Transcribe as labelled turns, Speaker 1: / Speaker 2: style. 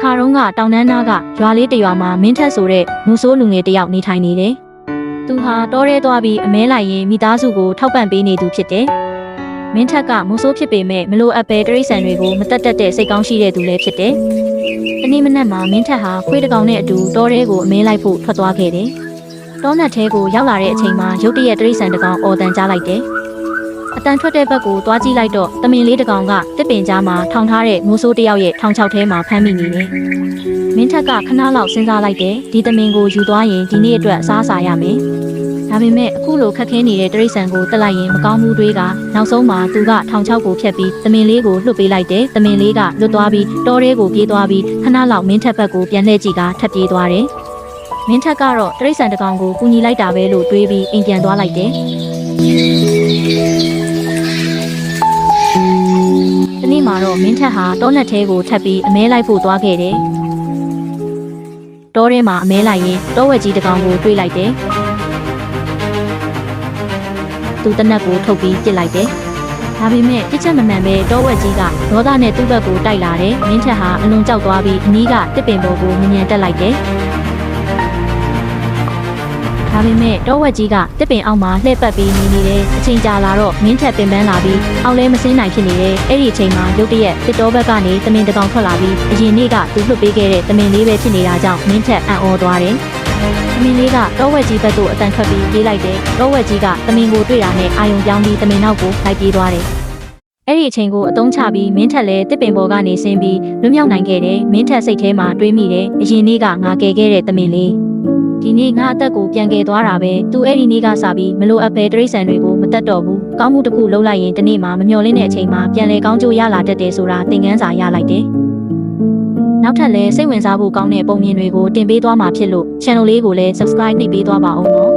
Speaker 1: ခါတုန်းကတောင်တန်းနားကရွာလေးတစ်ရွာမှာမင်းထက်ဆိုတဲ့မူဆိုးလူငယ်တစ်ယောက်နေထိုင်နေတယ်။သူဟာတောထဲသွားပြီးအမဲလိုက်ရင်မိသားစုကိုထောက်ပံ့ပေးနေသူဖြစ်တယ်။မင်းထက်ကမူဆိုးဖြစ်ပေမဲ့မလိုအပ်ပဲတရိษံတွေကိုမတက်တဲ့စိတ်ကောင်းရှိတဲ့သူလည်းဖြစ်တယ်။ဒီနေ့မနက်မှာမင်းထက်ဟာခွေးတစ်ကောင်နဲ့အတူတောထဲကိုအမဲလိုက်ဖို့ထွက်သွားခဲ့တယ်။တောနက်ထဲကိုရောက်လာတဲ့အချိန်မှာရုတ်တရက်တရိษံတစ်ကောင်အော်တန်ကြားလိုက်တယ်။အတန်ထွက်တဲ့ဘက်ကိုသွားကြည့်လိုက်တော့တမင်လေးတစ်ကောင်ကတစ်ပင်ကြားမှာထောင်ထားတဲ့မိုးဆိုးတစ်ယောက်ရဲ့ထောင်ချောက်ထဲမှာဖမ်းမိနေတယ်။မင်းထက်ကခဏလောက်စဉ်းစားလိုက်တယ်ဒီတမင်ကိုယူသွားရင်ဒီနေ့အတွက်အစားအစာရမယ်။ဒါပေမဲ့အခုလိုခက်ခဲနေတဲ့တရိษံကိုတက်လိုက်ရင်မကောင်းဘူးတွေးကနောက်ဆုံးမှာသူကထောင်ချောက်ကိုဖျက်ပြီးတမင်လေးကိုလွတ်ပေးလိုက်တယ်။တမင်လေးကလွတ်သွားပြီးတောထဲကိုပြေးသွားပြီးခဏလောက်မင်းထက်ဘက်ကိုပြန်လှည့်ကြည့်ကထပ်ပြေးသွားတယ်။မင်းထက်ကတော့တရိษံတစ်ကောင်ကိုကူညီလိုက်တာပဲလို့တွေးပြီးအိမ်ပြန်သွားလိုက်တယ်။ဒီနေ့မှာတော့မင်းထက်ဟာတောနက်ထဲကိုထပ်ပြီးအမဲလိုက်ဖို့သွားခဲ့တယ်။တောထဲမှာအမဲလိုက်ရင်တောဝက်ကြီးတစ်ကောင်ကိုတွေ့လိုက်တယ်။သူတနက်ကိုထုတ်ပြီးပစ်လိုက်တယ်။ဒါပေမဲ့ပြစ်ချက်မမှန်ပဲတောဝက်ကြီးကဒေါသနဲ့သူ့ဘက်ကိုတိုက်လာတယ်။မင်းထက်ဟာအလွန်ကြောက်သွားပြီးအနီးကတစ်ပင်ပေါ်ကိုမြင်တက်လိုက်တယ်။ဒါပေမဲ့တောဝက်ကြီးကတစ်ပင်အောက်မှာလှည့်ပတ်ပြီးနေတယ်။အချိန်ကြာလာတော့မင်းထက်ပင်ပန်းလာပြီးအောက်လဲမစင်းနိုင်ဖြစ်နေတယ်။အဲ့ဒီအချိန်မှာရုတ်တရက်တစ်တောဘက်ကနေတမင်တစ်ကောင်ထွက်လာပြီးအရင်နေ့ကသူလွတ်ပေးခဲ့တဲ့တမင်လေးပဲဖြစ်နေတာကြောင့်မင်းထက်အံ့ဩသွားတယ်။တမင်လေးကတောဝက်ကြီးဘက်သို့အတန်ထွက်ပြီးပြေးလိုက်တယ်။တောဝက်ကြီးကတမင်ကိုတွေ့တာနဲ့အာယုံပြောင်းပြီးတမင်နောက်ကိုလိုက်ပြေးသွားတယ်။အဲ့ဒီအချိန်ကိုအတုံးချပြီးမင်းထက်လည်းတစ်ပင်ပေါ်ကနေဆင်းပြီးလွတ်မြောက်နိုင်ခဲ့တယ်။မင်းထက်စိတ်ထဲမှာတွေးမိတယ်။အရင်နေ့ကငါကယ်ခဲ့တဲ့တမင်လေးဒီနေ့ငါအသက်ကိုပြန်ကယ်သွားတာပဲသူအဲ့ဒီနေ့ကစပြီးမလိုအပ်ပဲတရိษံတွေကိုမတက်တော့ဘူးကောင်းမှုတစ်ခုလုပ်လိုက်ရင်ဒီနေ့မှမမျှော်လင့်တဲ့အချိန်မှာပြန်လဲကောင်းကျိုးရလာတတ်တယ်ဆိုတာသင်ခန်းစာရလိုက်တယ်နောက်ထပ်လည်းစိတ်ဝင်စားဖို့ကောင်းတဲ့ပုံမြင်တွေကိုတင်ပေးသွားမှာဖြစ်လို့ channel လေးကိုလည်း subscribe နှိပ်ပေးသွားပါဦးနော်